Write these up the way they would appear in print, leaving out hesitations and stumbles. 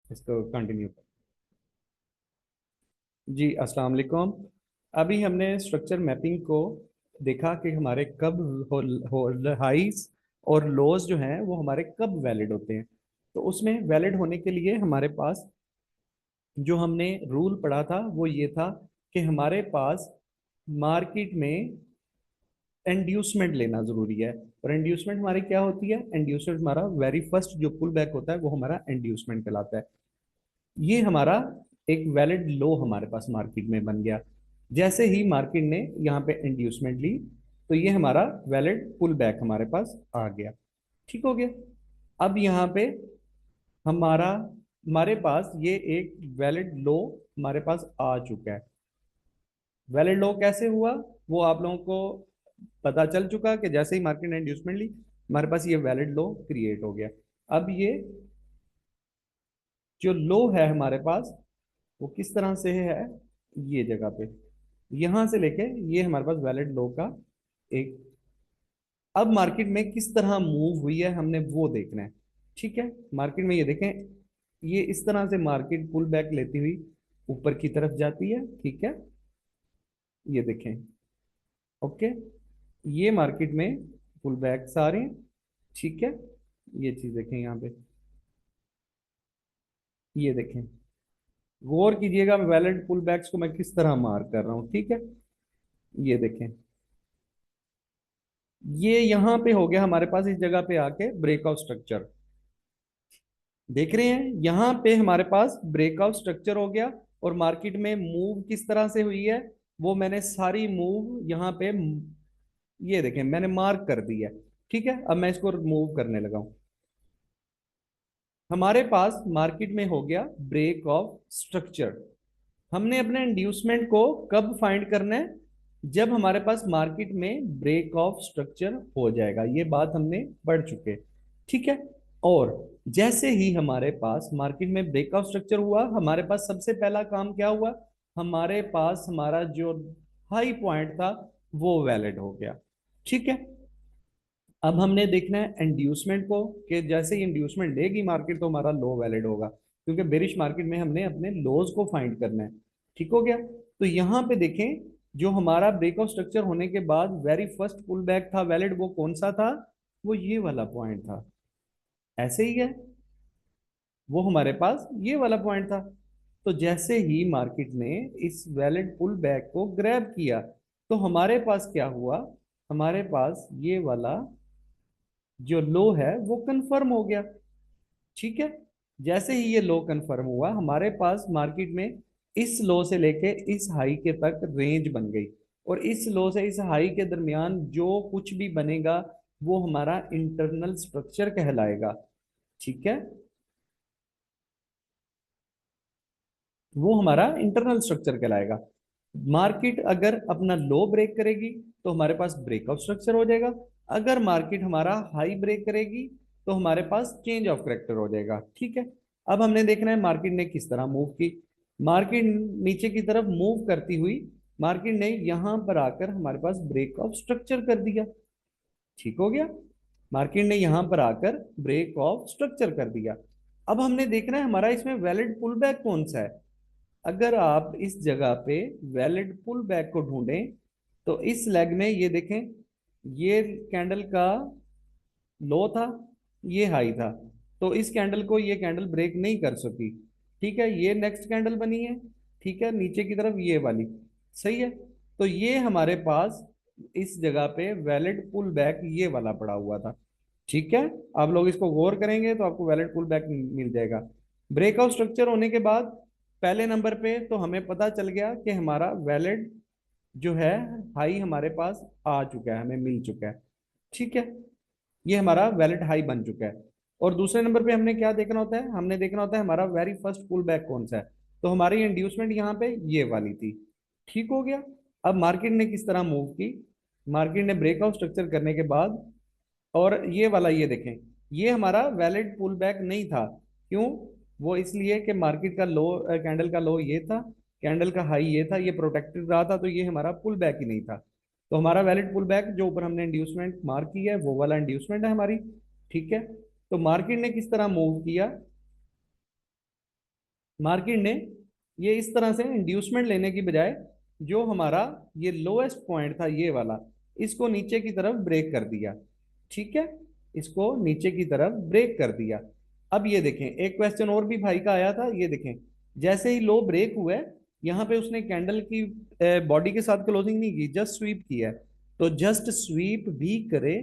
इसको कंटिन्यू कर। जी अस्सलाम वालेकुम। अभी हमने स्ट्रक्चर मैपिंग को देखा कि हमारे कब हाइस और लोज जो हैं वो हमारे कब वैलिड होते हैं। तो उसमें वैलिड होने के लिए हमारे पास जो हमने रूल पढ़ा था वो ये था कि हमारे पास मार्केट में इंड्यूसमेंट लेना जरूरी है। और इंड्यूसमेंट हमारी क्या होती है? इंड्यूसमेंट हमारा वेरी फर्स्ट जो पुल बैक होता है वो हमारा इंड्यूसमेंट कहलाता है। ये हमारा एक वैलिड लो हमारे पास मार्केट में बन गया। जैसे ही मार्केट ने यहाँ पे इंड्यूसमेंट ली तो ये हमारा वैलिड पुल बैक हमारे पास आ गया। ठीक हो गया। अब यहाँ पे हमारा हमारे पास ये एक वैलिड लो हमारे पास आ चुका है। वैलिड लो कैसे हुआ वो आप लोगों को पता चल चुका कि जैसे ही मार्केट ने इंड्यूसमेंट ली हमारे पास ये वैलिड लो क्रिएट हो गया। अब ये जो लो है हमारे पास वो किस तरह से है? ये जगह पे यहां से लेके ये हमारे पास वैलिड लो का एक। अब मार्केट में किस तरह मूव हुई है हमने वो देखना है। ठीक है। मार्केट में ये देखें, ये इस तरह से मार्केट पुल बैक लेती हुई ऊपर की तरफ जाती है। ठीक है। ये देखें। ओके। ये मार्केट में पुल बैक्स आ रहे हैं। ठीक है। ये चीज देखें यहाँ पे। ये देखें। गौर कीजिएगा वैलिड पुल बैक्स को मैं किस तरह मार्क कर रहा हूँ। ठीक है। ये देखें। ये यहां पे हो गया हमारे पास इस जगह पे आके ब्रेकआउट स्ट्रक्चर। देख रहे हैं यहां पे हमारे पास ब्रेकआउट स्ट्रक्चर हो गया। और मार्केट में मूव किस तरह से हुई है वो मैंने सारी मूव यहाँ पे ये देखें मैंने मार्क कर दी है। ठीक है। अब मैं इसको मूव करने लगा हूं। हमारे पास मार्केट में हो गया ब्रेक ऑफ स्ट्रक्चर। हमने अपने इंड्यूसमेंट को कब फाइंड करना है? जब हमारे पास मार्केट में ब्रेक ऑफ स्ट्रक्चर हो जाएगा। ये बात हमने पढ़ चुके। ठीक है। और जैसे ही हमारे पास मार्केट में ब्रेकआउट स्ट्रक्चर हुआ हमारे पास सबसे पहला काम क्या हुआ? हमारे पास हमारा जो हाई पॉइंट था वो वैलिड हो गया। ठीक है। अब हमने देखना है इंड्यूसमेंट को कि जैसे ही इंड्यूसमेंट लेगी मार्केट तो हमारा लो वैलिड होगा, क्योंकि बेरिश मार्केट में हमने अपने लोज को फाइंड करना है। ठीक हो गया। तो यहाँ पे देखें, जो हमारा ब्रेकआउट स्ट्रक्चर होने के बाद वेरी फर्स्ट पुल बैक था वैलिड, वो कौन सा था? वो ये वाला पॉइंट था। ऐसे ही है। वो हमारे पास ये वाला पॉइंट था। तो जैसे ही मार्केट ने इस वैलिड पुल बैक को ग्रैब किया तो हमारे पास क्या हुआ? हमारे पास ये वाला जो लो है वो कंफर्म हो गया। ठीक है। जैसे ही ये लो कंफर्म हुआ हमारे पास मार्केट में इस लो से लेके इस हाई के तक रेंज बन गई। और इस लो से इस हाई के दरमियान जो कुछ भी बनेगा वो हमारा इंटरनल स्ट्रक्चर कहलाएगा। ठीक है। वो हमारा इंटरनल स्ट्रक्चर कहलाएगा। मार्केट अगर अपना लो ब्रेक करेगी तो हमारे पास ब्रेकआउट स्ट्रक्चर हो जाएगा। अगर मार्केट हमारा हाई ब्रेक करेगी तो हमारे पास चेंज ऑफ करेक्टर हो जाएगा। ठीक है। अब हमने देखना है मार्केट ने किस तरह मूव की। मार्केट नीचे की तरफ मूव करती हुई मार्केट ने यहां पर आकर हमारे पास ब्रेक ऑफ स्ट्रक्चर कर दिया। ठीक हो गया। मार्केट ने यहां पर आकर ब्रेक ऑफ स्ट्रक्चर कर दिया। अब हमने देखना है हमारा इसमें वैलिड पुल बैक कौन सा है। अगर आप इस जगह पे वैलिड पुल बैक को ढूंढें तो इस लेग में ये देखें, ये कैंडल का लो था, ये हाई था। तो इस कैंडल को ये कैंडल ब्रेक नहीं कर सकी। ठीक है। ये नेक्स्ट कैंडल बनी है। ठीक है। नीचे की तरफ ये वाली। सही है। तो ये हमारे पास इस जगह पे वैलिड पुल बैक ये वाला पड़ा हुआ था। ठीक है। आप लोग इसको गौर करेंगे तो आपको वैलिड पुल बैक मिल जाएगा। ब्रेकआउट स्ट्रक्चर होने के बाद पहले नंबर पे तो हमें पता चल गया कि हमारा वैलिड जो है हाई हमारे पास आ चुका है, हमें मिल चुका है। ठीक है। ये हमारा वैलिड हाई बन चुका है। और दूसरे नंबर पे हमने क्या देखना होता है? हमने देखना होता है हमारा वेरी फर्स्ट पुल बैक कौन सा है। तो हमारी इंड्यूसमेंट यहाँ पे ये वाली थी। ठीक हो गया। अब मार्केट ने किस तरह मूव की? मार्केट ने ब्रेकआउट स्ट्रक्चर करने के बाद और ये वाला ये देखें, ये हमारा वैलिड पुल बैक नहीं था। क्यों? वो इसलिए कि मार्केट का लो, कैंडल का लो ये था, कैंडल का हाई ये था, ये प्रोटेक्टेड रहा था, तो ये हमारा पुल बैक ही नहीं था। तो हमारा वैलिड पुल बैक जो ऊपर हमने इंड्यूसमेंट मार्क की है वो वाला इंड्यूसमेंट है हमारी। ठीक है। तो मार्केट ने किस तरह मूव किया? मार्केट ने ये इस तरह से इंड्यूसमेंट लेने की बजाय जो हमारा ये लोएस्ट पॉइंट था ये वाला, इसको नीचे की तरफ ब्रेक कर दिया। ठीक है, इसको नीचे की तरफ ब्रेक कर दिया। अब ये देखें, एक क्वेश्चन और भी भाई का आया था, ये देखें, जैसे ही लो ब्रेक हुआ है, यहाँ पे उसने कैंडल की बॉडी के साथ क्लोजिंग नहीं की, जस्ट स्वीप किया है। तो जस्ट स्वीप भी करे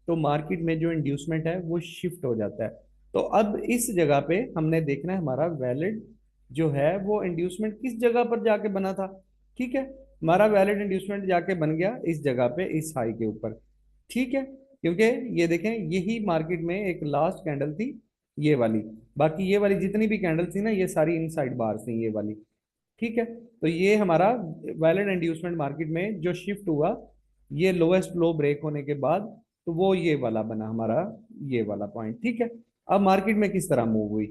तो मार्केट में जो इंड्यूसमेंट है वो शिफ्ट हो जाता है। तो अब इस जगह पे हमने देखना है हमारा वैलिड जो है वो इंड्यूसमेंट किस जगह पर जाके बना था। ठीक है, हमारा वैलिड इंड्यूसमेंट जाके बन गया इस जगह पे, इस हाई के ऊपर। ठीक है, क्योंकि ये देखें यही मार्केट में एक लास्ट कैंडल थी ये वाली, बाकी ये वाली जितनी भी कैंडल थी ना ये सारी इनसाइड बार थी ये वाली। ठीक है, तो ये हमारा वैलिड इंड्यूसमेंट मार्केट में जो शिफ्ट हुआ ये लोएस्ट लो ब्रेक होने के बाद, तो वो ये वाला बना हमारा, ये वाला पॉइंट। ठीक है, अब मार्केट में किस तरह मूव हुई,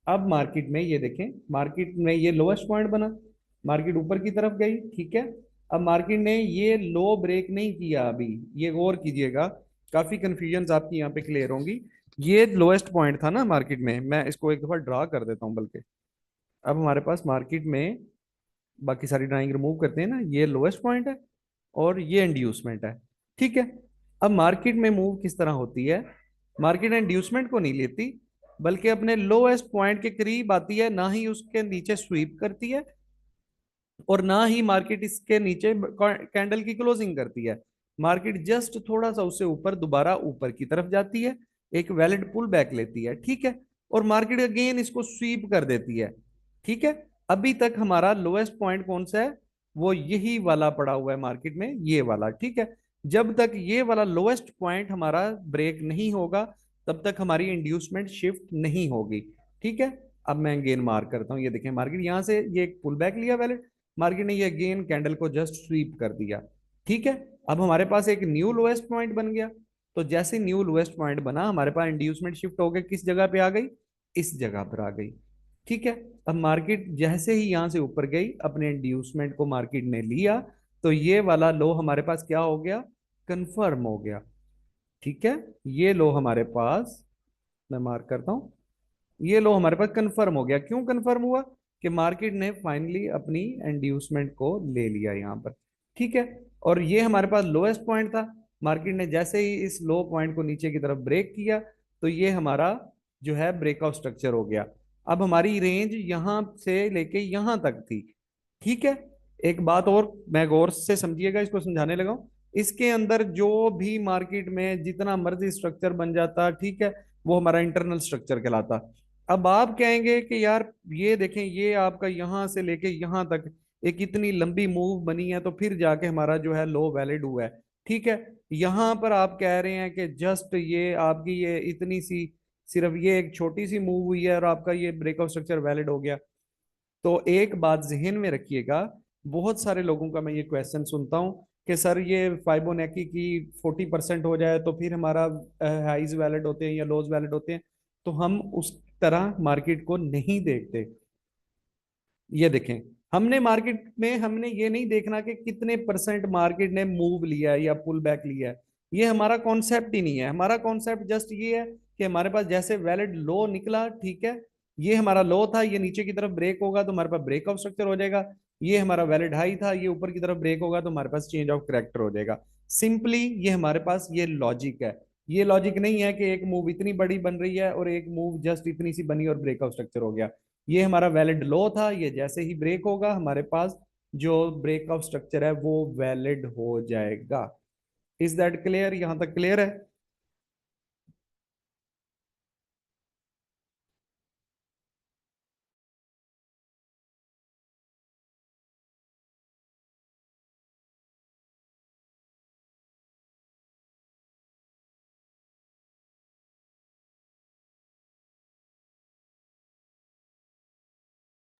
अब मार्केट में ये देखें, मार्केट में ये लोएस्ट पॉइंट बना, मार्केट ऊपर की तरफ गई। ठीक है, अब मार्केट ने ये लो ब्रेक नहीं किया अभी, ये गौर कीजिएगा, काफी कंफ्यूजन आपकी यहाँ पे क्लियर होंगी। ये लोएस्ट पॉइंट था ना मार्केट में, मैं इसको एक दफा ड्रा कर देता हूँ बल्कि। अब हमारे पास मार्केट में बाकी सारी ड्राइंग रिमूव करते हैं ना, ये लोएस्ट पॉइंट है और ये इंड्यूसमेंट है। ठीक है, अब मार्केट में मूव किस तरह होती है, मार्केट इंड्यूसमेंट को नहीं लेती, बल्कि अपने लोएस्ट पॉइंट के करीब आती है, ना ही उसके नीचे स्वीप करती है और ना ही मार्केट इसके नीचे कैंडल की क्लोजिंग करती है। मार्केट जस्ट थोड़ा सा उससे ऊपर दोबारा ऊपर की तरफ जाती है, एक वैलिड पुल बैक लेती है। ठीक है, और मार्केट अगेन इसको स्वीप कर देती है। ठीक है, अभी तक हमारा लोएस्ट पॉइंट कौन सा है, वो यही वाला पड़ा हुआ है मार्केट में, ये वाला। ठीक है, जब तक ये वाला लोएस्ट पॉइंट हमारा ब्रेक नहीं होगा तब तक हमारी इंड्यूसमेंट शिफ्ट नहीं होगी। ठीक है, अब मैं अगेन मार्क करता हूं, ये देखें मार्केट यहां से ये एक पुल बैक लिया वैलिड, मार्केट ने ये अगेन कैंडल को जस्ट स्वीप कर दिया। ठीक है, अब हमारे पास एक न्यू लोएस्ट पॉइंट बन गया। तो जैसे न्यू लोएस्ट पॉइंट बना हमारे पास इंड्यूसमेंट शिफ्ट हो गया, किस जगह पे आ गई, इस जगह पर आ गई। ठीक है, अब मार्केट जैसे ही यहां से ऊपर गई अपने इंड्यूसमेंट को मार्केट ने लिया, तो ये वाला लो हमारे पास क्या हो गया, कंफर्म हो गया। ठीक है, ये लो हमारे पास, मैं मार्क करता हूं, ये लो हमारे पास कंफर्म हो गया। क्यों कंफर्म हुआ, कि मार्केट ने फाइनली अपनी इंड्यूसमेंट को ले लिया यहाँ पर। ठीक है, और ये हमारे पास लोएस्ट पॉइंट था, मार्केट ने जैसे ही इस लो पॉइंट को नीचे की तरफ ब्रेक किया तो ये हमारा जो है ब्रेकआउट स्ट्रक्चर हो गया। अब हमारी रेंज यहां से लेके यहां तक थी। ठीक है, एक बात और मैं गौर से समझिएगा, इसको समझाने लगा हूं, इसके अंदर जो भी मार्केट में जितना मर्जी स्ट्रक्चर बन जाता, ठीक है, वो हमारा इंटरनल स्ट्रक्चर कहलाता। अब आप कहेंगे कि यार ये देखें, ये आपका यहां से लेके यहां तक एक इतनी लंबी मूव बनी है, तो फिर जाके हमारा जो है लो वैलिड हुआ है। ठीक है, यहां पर आप कह रहे हैं कि जस्ट ये आपकी ये इतनी सी, सिर्फ ये एक छोटी सी मूव हुई है और आपका ये ब्रेकआउट स्ट्रक्चर वैलिड हो गया। तो एक बात जहन में रखिएगा, बहुत सारे लोगों का मैं ये क्वेश्चन सुनता हूँ कि सर ये फाइबोनेकी की 40% हो जाए तो फिर हमारा हाइज वैलिड होते हैं या लोज वैलिड होते हैं। तो हम उस तरह मार्केट को नहीं देखते। ये देखें, हमने मार्केट में हमने ये नहीं देखना कि कितने परसेंट मार्केट ने मूव लिया है या पुल बैक लिया है, ये हमारा कॉन्सेप्ट ही नहीं है। हमारा कॉन्सेप्ट जस्ट ये है कि हमारे पास जैसे वैलिड लो निकला, ठीक है, ये हमारा लो था, ये नीचे की तरफ ब्रेक होगा तो हमारे पास ब्रेकआउट स्ट्रक्चर हो जाएगा। ये हमारा वैलिड हाई था, ये ऊपर की तरफ ब्रेक होगा तो हमारे पास चेंज ऑफ करेक्टर हो जाएगा। सिंपली ये हमारे पास ये लॉजिक है। ये लॉजिक नहीं है कि एक मूव इतनी बड़ी बन रही है और एक मूव जस्ट इतनी सी बनी और ब्रेकआउट स्ट्रक्चर हो गया। ये हमारा वैलिड लो था, ये जैसे ही ब्रेक होगा हमारे पास जो ब्रेकआउट स्ट्रक्चर है वो वैलिड हो जाएगा। इज दैट क्लियर, यहां तक क्लियर है।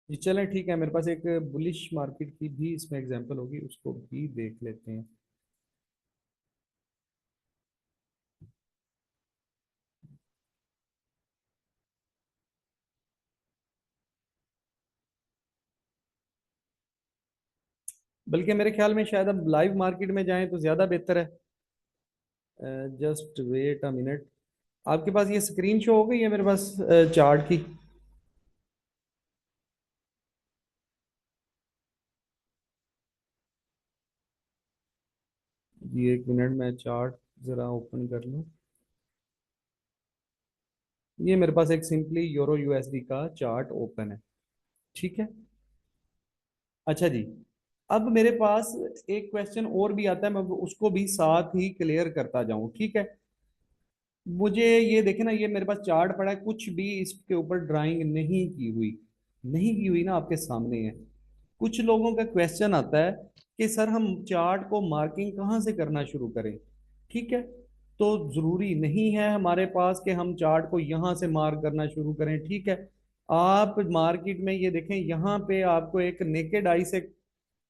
जी चलें, ठीक है, मेरे पास एक बुलिश मार्केट की भी इसमें एग्जांपल होगी, उसको भी देख लेते हैं। बल्कि मेरे ख्याल में शायद अब लाइव मार्केट में जाएं तो ज्यादा बेहतर है। जस्ट वेट अ मिनट, आपके पास ये स्क्रीन शो हो गई है मेरे पास चार्ट की। ये एक मिनट, मैं चार्ट जरा ओपन कर लूँ। ये मेरे पास एक सिंपली यूरो यूएसडी का चार्ट ओपन है। ठीक है। अच्छा जी, अब मेरे पास एक क्वेश्चन और भी आता है, मैं उसको भी साथ ही क्लियर करता जाऊं, ठीक है। मुझे ये देखे ना, ये मेरे पास चार्ट पड़ा है, कुछ भी इसके ऊपर ड्राइंग नहीं की हुई ना, आपके सामने है। कुछ लोगों का क्वेश्चन आता है कि सर हम चार्ट को मार्किंग कहाँ से करना शुरू करें। ठीक है, तो जरूरी नहीं है हमारे पास कि हम चार्ट को यहाँ से मार्क करना शुरू करें। ठीक है, आप मार्केट में ये देखें, यहाँ पे आपको एक नेकेड आई से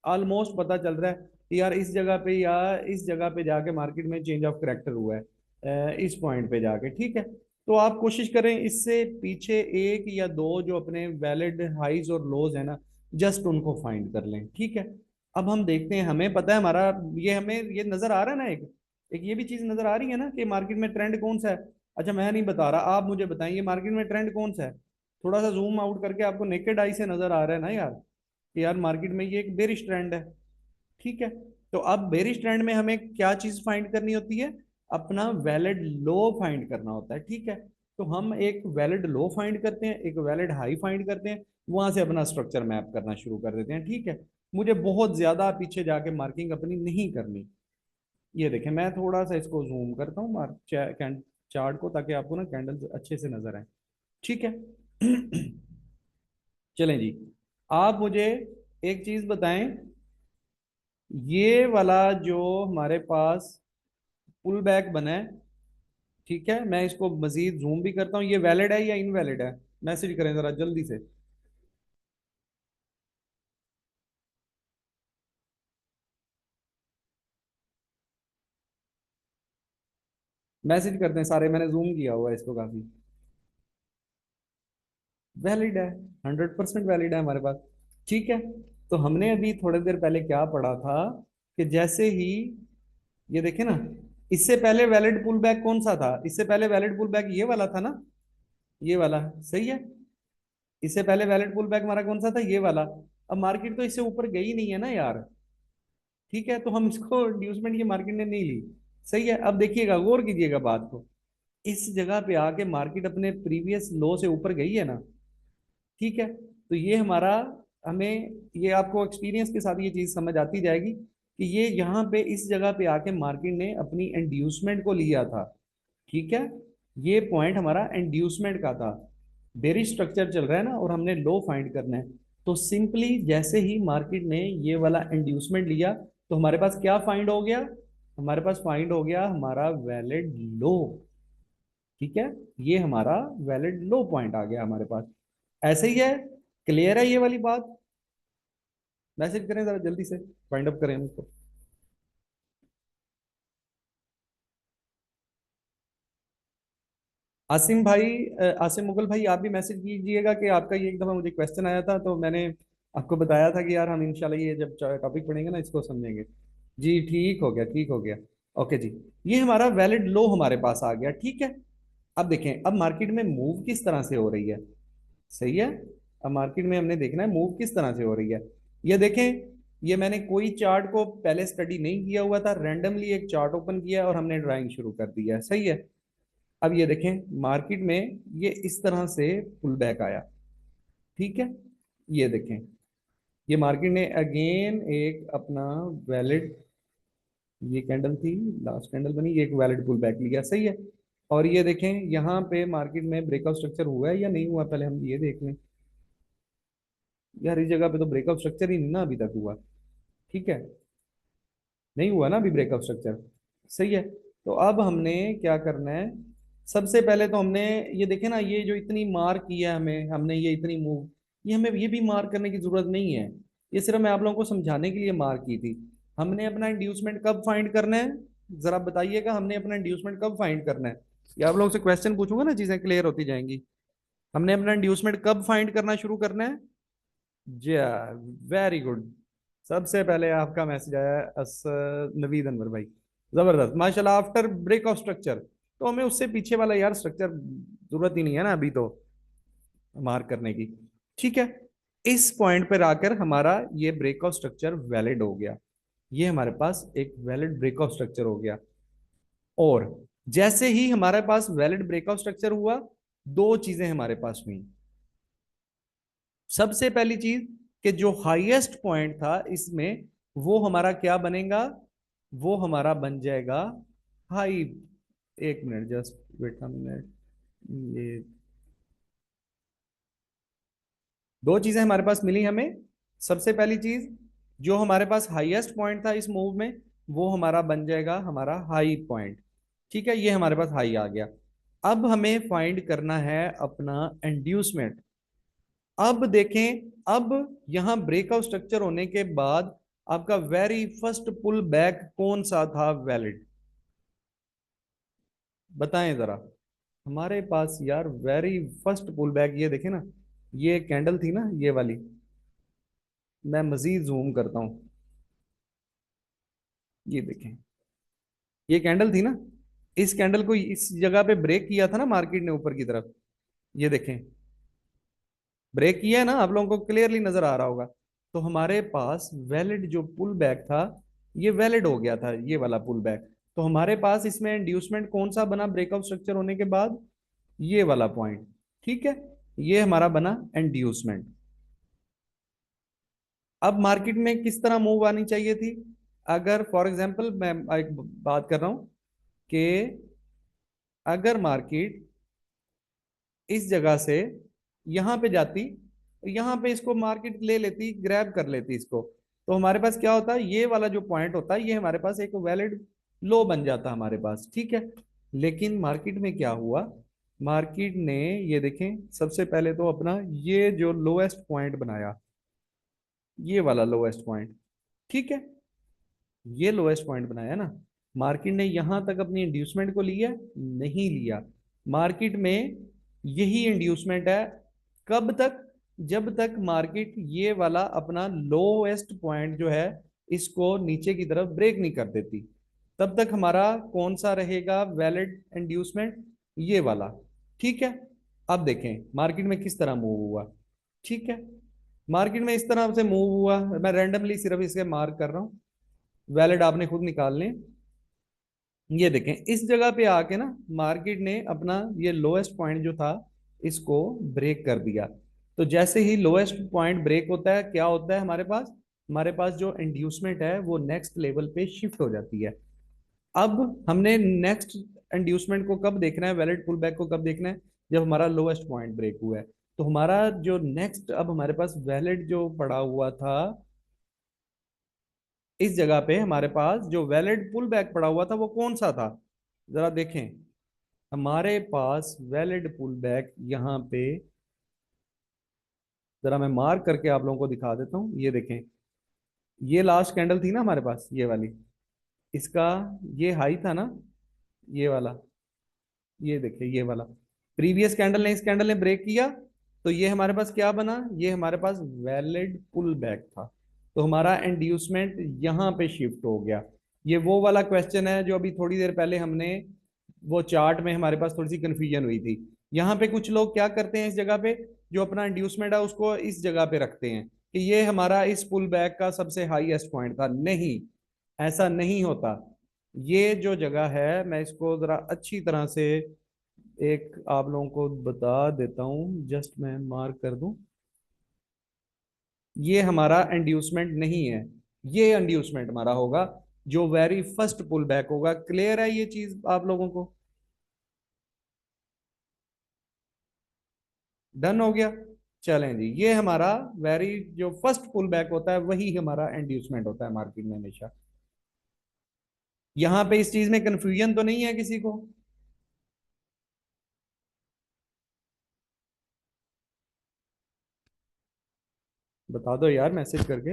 ऑलमोस्ट पता चल रहा है कि यार इस जगह पे या इस जगह पे जाके मार्केट में चेंज ऑफ करेक्टर हुआ है, इस पॉइंट पे जाके। ठीक है, तो आप कोशिश करें इससे पीछे एक या दो जो अपने वैलिड हाइज और लोज है ना, जस्ट उनको फाइंड कर लें। ठीक है, अब हम देखते हैं, हमें पता है हमारा, ये हमें ये नजर आ रहा है ना, एक एक ये भी चीज नजर आ रही है ना कि मार्केट में ट्रेंड कौन सा है। अच्छा, मैं नहीं बता रहा, आप मुझे बताएं ये मार्केट में ट्रेंड कौन सा है। थोड़ा सा जूम आउट करके आपको नेकेड आई से नजर आ रहा है ना यार कि यार मार्केट में ये एक बेरिश ट्रेंड है। ठीक है, तो अब बेरिश ट्रेंड में हमें क्या चीज फाइंड करनी होती है, अपना वैलिड लो फाइंड करना होता है। ठीक है, तो हम एक वैलिड लो फाइंड करते हैं, एक वैलिड हाई फाइंड करते हैं, वहां से अपना स्ट्रक्चर मैप करना शुरू कर देते हैं। ठीक है, मुझे बहुत ज्यादा पीछे जाके मार्किंग अपनी नहीं करनी। ये देखें, मैं थोड़ा सा इसको जूम करता हूँ मार्क चार्ट को, ताकि आपको ना कैंडल अच्छे से नजर आए। ठीक है। चलें जी, आप मुझे एक चीज बताएं, ये वाला जो हमारे पास पुल बैक बना है, ठीक है, मैं इसको मजीद जूम भी करता हूँ, ये वैलिड है या इनवैलिड है, मैसेज करें जरा जल्दी से। मैसेज करते हैं सारे, मैंने जूम किया हुआ है इसको काफी। वैलिड है, 100% वैलिड है हमारे पास। ठीक है, तो हमने अभी थोड़ी देर पहले क्या पढ़ा था कि जैसे ही ये देखे ना, इससे पहले वैलिड पुल बैक कौन सा था, इससे पहले वैलिड पुल बैक ये वाला था ना, ये वाला, सही है। इससे पहले वैलिड पुल बैक हमारा कौन सा था, ये वाला। अब मार्केट तो इससे ऊपर गई नहीं है ना यार। ठीक है, तो हम इसको इंड्यूसमेंट ये मार्केट ने नहीं ली। सही है, अब देखिएगा, गौर कीजिएगा बात को, इस जगह पे आके मार्केट अपने प्रीवियस लो से ऊपर गई है ना। ठीक है, तो ये हमारा, हमें ये आपको एक्सपीरियंस के साथ ये चीज समझ आती जाएगी कि ये यहाँ पे इस जगह पे आके मार्केट ने अपनी इंड्यूसमेंट को लिया था। ठीक है, ये पॉइंट हमारा इंड्यूसमेंट का था। बेरिश स्ट्रक्चर चल रहा है ना, और हमने लो फाइंड करना है। तो सिंपली जैसे ही मार्केट ने ये वाला इंड्यूसमेंट लिया, तो हमारे पास क्या फाइंड हो गया, हमारे पास फाइंड हो गया हमारा वैलिड लो। ठीक है, ये हमारा वैलिड लो पॉइंट आ गया हमारे पास। ऐसे ही है, क्लियर है ये वाली बात। मैसेज करें जरा जल्दी से, फाइंड अप करें उसको। आसिम भाई, आसिम मुगल भाई, आप भी मैसेज कीजिएगा कि आपका ये एक दफा मुझे क्वेश्चन आया था, तो मैंने आपको बताया था कि यार हम इंशाल्लाह ये जब टॉपिक पढ़ेंगे ना इसको समझेंगे। जी ठीक हो गया, ठीक हो गया। ओके जी, ये हमारा वैलिड लो हमारे पास आ गया। ठीक है, अब देखें, अब मार्केट में मूव किस तरह से हो रही है। सही है, अब मार्केट में हमने देखना है मूव किस तरह से हो रही है। ये देखें, ये मैंने कोई चार्ट को पहले स्टडी नहीं किया हुआ था, रैंडमली एक चार्ट ओपन किया और हमने ड्राइंग शुरू कर दिया। सही है, अब ये देखें मार्केट में ये इस तरह से पुल बैक आया। ठीक है, ये देखें, ये मार्केट ने अगेन एक अपना वैलिड, ये कैंडल थी, लास्ट कैंडल बनी, ये एक वैलिड पुल बैक लिया। सही है, और ये देखें यहाँ पे मार्केट में ब्रेकआउट स्ट्रक्चर हुआ है या नहीं हुआ, पहले हम ये देख लें। यार इस जगह पे तो ब्रेकआउट स्ट्रक्चर ही नहीं ना अभी तक हुआ। ठीक है, नहीं हुआ ना अभी ब्रेकअप स्ट्रक्चर। सही है, तो अब हमने क्या करना है, सबसे पहले तो हमने ये देखे ना, ये जो इतनी मार्क किया है हमें, हमने ये इतनी मूव, ये हमें ये भी मार्क करने की जरूरत नहीं है। ये सिर्फ मैं आप लोगों को समझाने के लिए मार्क की थी। हमने अपना इंड्यूसमेंट कब फाइंड करना है, जरा बताइएगा, हमने अपना इंड्यूसमेंट कब फाइंड करना है। ये आप लोगों से क्वेश्चन पूछूंगा ना, चीजें क्लियर होती जाएंगी। हमने अपना इंड्यूसमेंट कब फाइंड करना शुरू करना है। जी, वेरी गुड। सबसे पहले आपका मैसेज आया है, नवीद अनवर भाई, जबरदस्त माशाल्लाह, आफ्टर ब्रेक ऑफ स्ट्रक्चर। तो हमें उससे पीछे वाला यार स्ट्रक्चर जरूरत ही नहीं है ना अभी तो मार्क करने की। ठीक है, इस पॉइंट पर आकर हमारा ये ब्रेक ऑफ स्ट्रक्चर वैलिड हो गया। ये हमारे पास एक वैलिड ब्रेकआउट स्ट्रक्चर हो गया। और जैसे ही हमारे पास वैलिड ब्रेकआउट स्ट्रक्चर हुआ, दो चीजें हमारे पास हुई। सबसे पहली चीज कि जो हाईएस्ट पॉइंट था इसमें, वो हमारा क्या बनेगा, वो हमारा बन जाएगा हाई। एक minute, just wait a minute. ये दो चीजें हमारे पास मिली हमें। सबसे पहली चीज, जो हमारे पास हाईएस्ट पॉइंट था इस मूव में, वो हमारा बन जाएगा हमारा हाई पॉइंट। ठीक है, ये हमारे पास हाई आ गया। अब हमें फाइंड करना है अपना इंड्यूसमेंट। अब देखें, अब यहां ब्रेकआउट स्ट्रक्चर होने के बाद आपका वेरी फर्स्ट पुल बैक कौन सा था वैलिड, बताएं जरा। हमारे पास यार वेरी फर्स्ट पुल बैक, ये देखें ना, ये कैंडल थी ना ये वाली। मैं मजीद जूम करता हूं। ये देखें, ये कैंडल थी ना, इस कैंडल को इस जगह पे ब्रेक किया था ना मार्केट ने ऊपर की तरफ। ये देखें, ब्रेक किया है ना, आप लोगों को क्लियरली नजर आ रहा होगा। तो हमारे पास वैलिड जो पुल बैक था, ये वैलिड हो गया था, ये वाला पुल बैक। तो हमारे पास इसमें इंड्यूसमेंट कौन सा बना ब्रेकआउट स्ट्रक्चर होने के बाद, ये वाला पॉइंट। ठीक है, ये हमारा बना इंड्यूसमेंट। अब मार्केट में किस तरह मूव आनी चाहिए थी। अगर फॉर एग्जांपल मैं एक बात कर रहा हूं कि अगर मार्केट इस जगह से यहां पे जाती, यहां पे इसको मार्केट ले लेती, ग्रैब कर लेती इसको, तो हमारे पास क्या होता है, ये वाला जो पॉइंट होता है ये हमारे पास एक वैलिड लो बन जाता हमारे पास। ठीक है, लेकिन मार्केट में क्या हुआ, मार्केट ने, ये देखें, सबसे पहले तो अपना ये जो लोएस्ट पॉइंट बनाया, ये वाला लोएस्ट पॉइंट। ठीक है, ये लोएस्ट पॉइंट बनाया ना, मार्केट ने यहां तक अपनी इंड्यूसमेंट को लिया, नहीं लिया। मार्केट में यही इंड्यूसमेंट है, कब तक, जब तक मार्केट ये वाला अपना लोएस्ट पॉइंट जो है इसको नीचे की तरफ ब्रेक नहीं कर देती, तब तक हमारा कौन सा रहेगा वैलिड इंड्यूसमेंट, ये वाला। ठीक है, अब देखें मार्केट में किस तरह मूव हुआ। ठीक है, मार्केट में इस तरह से मूव हुआ, मैं रैंडमली सिर्फ इसके मार्क कर रहा हूं, वैलिड आपने खुद निकाल लें। ये देखें, इस जगह पे आके ना मार्केट ने अपना ये लोएस्ट पॉइंट जो था इसको ब्रेक कर दिया। तो जैसे ही लोएस्ट पॉइंट ब्रेक होता है, क्या होता है हमारे पास जो इंड्यूसमेंट है वो नेक्स्ट लेवल पे शिफ्ट हो जाती है। अब हमने नेक्स्ट इंड्यूसमेंट को कब देखना है, वैलिड पुल बैक को कब देखना है, जब हमारा लोएस्ट पॉइंट ब्रेक हुआ है। तो हमारा जो नेक्स्ट, अब हमारे पास वैलिड जो पड़ा हुआ था, इस जगह पे हमारे पास जो वैलिड पुल बैक पड़ा हुआ था वो कौन सा था, जरा देखें। हमारे पास वैलिड पुल बैक यहाँ पे, जरा मैं मार्क करके आप लोगों को दिखा देता हूँ। ये देखें, ये लास्ट कैंडल थी ना हमारे पास, ये वाली, इसका ये हाई था ना, ये वाला। ये देखिए, ये वाला प्रीवियस कैंडल ने, इस कैंडल ने ब्रेक किया, तो ये हमारे पास क्या बना, ये हमारे पास वैलिड पुल बैक था। तो हमारा इंड्यूसमेंट यहाँ पे शिफ्ट हो गया। ये वो वाला क्वेश्चन है जो अभी थोड़ी देर पहले हमने, वो चार्ट में हमारे पास थोड़ी सी कंफ्यूजन हुई थी। यहाँ पे कुछ लोग क्या करते हैं, इस जगह पे जो अपना इंड्यूसमेंट है उसको इस जगह पे रखते हैं कि ये हमारा इस पुल बैक का सबसे हाईएस्ट पॉइंट था। नहीं, ऐसा नहीं होता। ये जो जगह है, मैं इसको जरा अच्छी तरह से एक आप लोगों को बता देता हूं, जस्ट मैं मार्क कर दूं। ये हमारा इंड्यूसमेंट नहीं है, ये इंड्यूसमेंट हमारा होगा जो वेरी फर्स्ट पुल बैक होगा। क्लियर है ये चीज आप लोगों को, डन हो गया। चलें जी, ये हमारा वेरी जो फर्स्ट पुल बैक होता है वही हमारा इंड्यूसमेंट होता है मार्केट में हमेशा। यहां पे इस चीज में कंफ्यूजन तो नहीं है किसी को। बता दो यार मैसेज करके।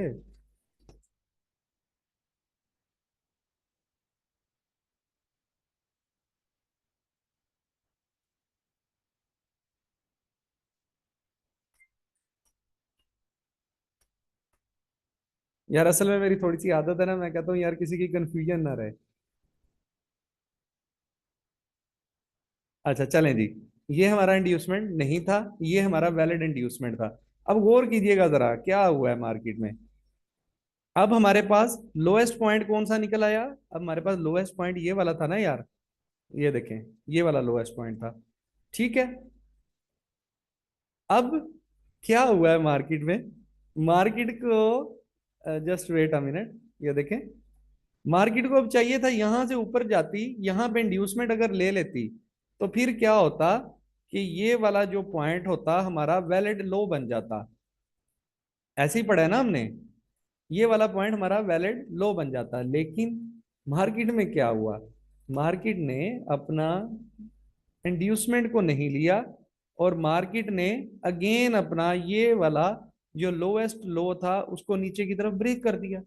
यार असल में मेरी थोड़ी सी आदत है ना, मैं कहता हूँ यार किसी की कंफ्यूजन ना रहे। अच्छा चलें जी, ये हमारा इंड्यूसमेंट नहीं था, ये हमारा वैलिड इंड्यूसमेंट था। अब गौर कीजिएगा जरा क्या हुआ है मार्केट में। अब हमारे पास लोएस्ट पॉइंट कौन सा निकल आया? अब हमारे पास लोएस्ट पॉइंट ये वाला था ना यार, ये देखें, ये वाला लोएस्ट पॉइंट था। ठीक है, अब क्या हुआ है मार्केट में? मार्केट को, जस्ट वेट अ मिनट, ये देखें, मार्केट को अब चाहिए था यहां से ऊपर जाती, यहां पे इंड्यूसमेंट अगर ले लेती, तो फिर क्या होता कि ये वाला जो पॉइंट होता हमारा वैलिड लो बन जाता। ऐसे ही पढ़ा है ना हमने, ये वाला पॉइंट हमारा वैलिड लो बन जाता। लेकिन मार्केट में क्या हुआ? मार्केट ने अपना इंड्यूसमेंट को नहीं लिया, और मार्केट ने अगेन अपना ये वाला जो लोएस्ट लो था उसको नीचे की तरफ ब्रेक कर दिया।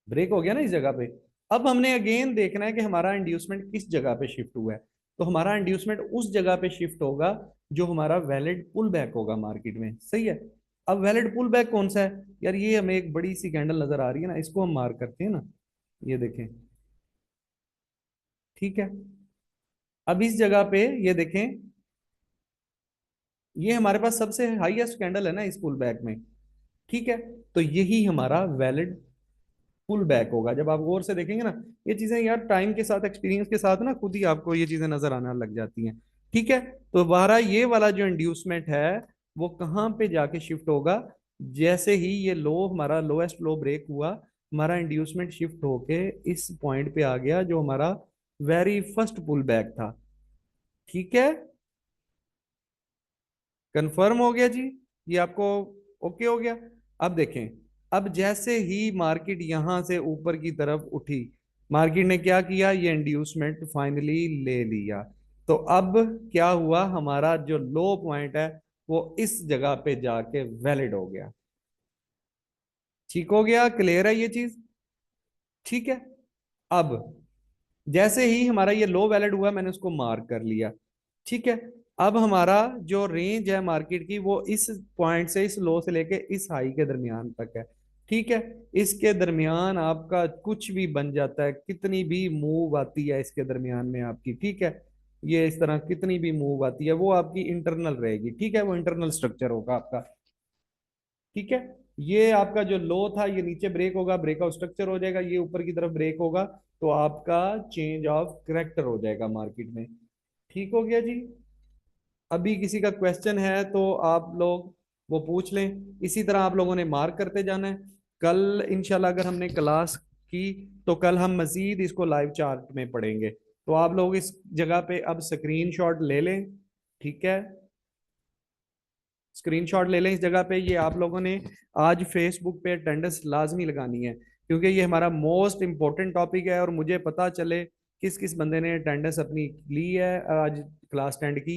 ब्रेक हो गया ना इस जगह पे। अब हमने अगेन देखना है कि हमारा इंड्यूसमेंट किस जगह पे शिफ्ट हुआ है। तो हमारा इंड्यूसमेंट उस जगह पे शिफ्ट होगा जो हमारा वैलिड पुल बैक होगा मार्केट में, सही है। अब वैलिड पुल बैक कौन सा है यार? ये हमें एक बड़ी सी कैंडल नजर आ रही है ना, इसको हम मार्क करते हैं ना, ये देखें। ठीक है, अब इस जगह पे ये देखें, ये हमारे पास सबसे हाईएस्ट कैंडल है ना इस पुल बैक में। ठीक है, तो यही हमारा वैलिड पुल बैक होगा। जब आप गौर से देखेंगे ना, ये चीजें यार टाइम के साथ, एक्सपीरियंस के साथ ना खुद ही आपको ये चीजें नजर आना लग जाती हैं। ठीक है, तो हमारा ये वाला जो इंड्यूसमेंट है वो कहाँ पे जाके शिफ्ट होगा? जैसे ही ये लो, हमारा लोएस्ट लो ब्रेक हुआ, हमारा इंड्यूसमेंट शिफ्ट होके इस पॉइंट पे आ गया जो हमारा वेरी फर्स्ट पुल बैक था। ठीक है, कंफर्म हो गया जी, ये आपको ओके हो गया? अब देखें, अब जैसे ही मार्केट यहां से ऊपर की तरफ उठी, मार्केट ने क्या किया? ये इंड्यूसमेंट फाइनली ले लिया। तो अब क्या हुआ? हमारा जो लो पॉइंट है वो इस जगह पे जाके वैलिड हो गया। ठीक हो गया? क्लियर है ये चीज? ठीक है, अब जैसे ही हमारा ये लो वैलिड हुआ, मैंने उसको मार्क कर लिया। ठीक है, अब हमारा जो रेंज है मार्केट की वो इस पॉइंट से, इस लो से लेके इस हाई के दरमियान तक है। ठीक है, इसके दरमियान आपका कुछ भी बन जाता है, कितनी भी मूव आती है इसके दरमियान में आपकी। ठीक है, ये इस तरह कितनी भी मूव आती है वो आपकी इंटरनल रहेगी। ठीक है, वो इंटरनल स्ट्रक्चर होगा आपका। ठीक है, ये आपका जो लो था ये नीचे ब्रेक होगा, ब्रेकआउट स्ट्रक्चर हो जाएगा, ये ऊपर की तरफ ब्रेक होगा, तो आपका चेंज ऑफ करेक्टर हो जाएगा मार्केट में। ठीक हो गया जी? अभी किसी का क्वेश्चन है तो आप लोग वो पूछ लें। इसी तरह आप लोगों ने मार्क करते जाना है। कल इंशाल्लाह अगर हमने क्लास की तो कल हम मजीद इसको लाइव चार्ट में पढ़ेंगे। तो आप लोग इस जगह पे अब स्क्रीनशॉट ले लें। ठीक है, स्क्रीनशॉट ले लें इस जगह पे। ये आप लोगों ने आज फेसबुक पे अटेंडेंस लाजमी लगानी है, क्योंकि ये हमारा मोस्ट इंपॉर्टेंट टॉपिक है, और मुझे पता चले किस किस बंदे ने अटेंडेंस अपनी ली है आज क्लास 10 की।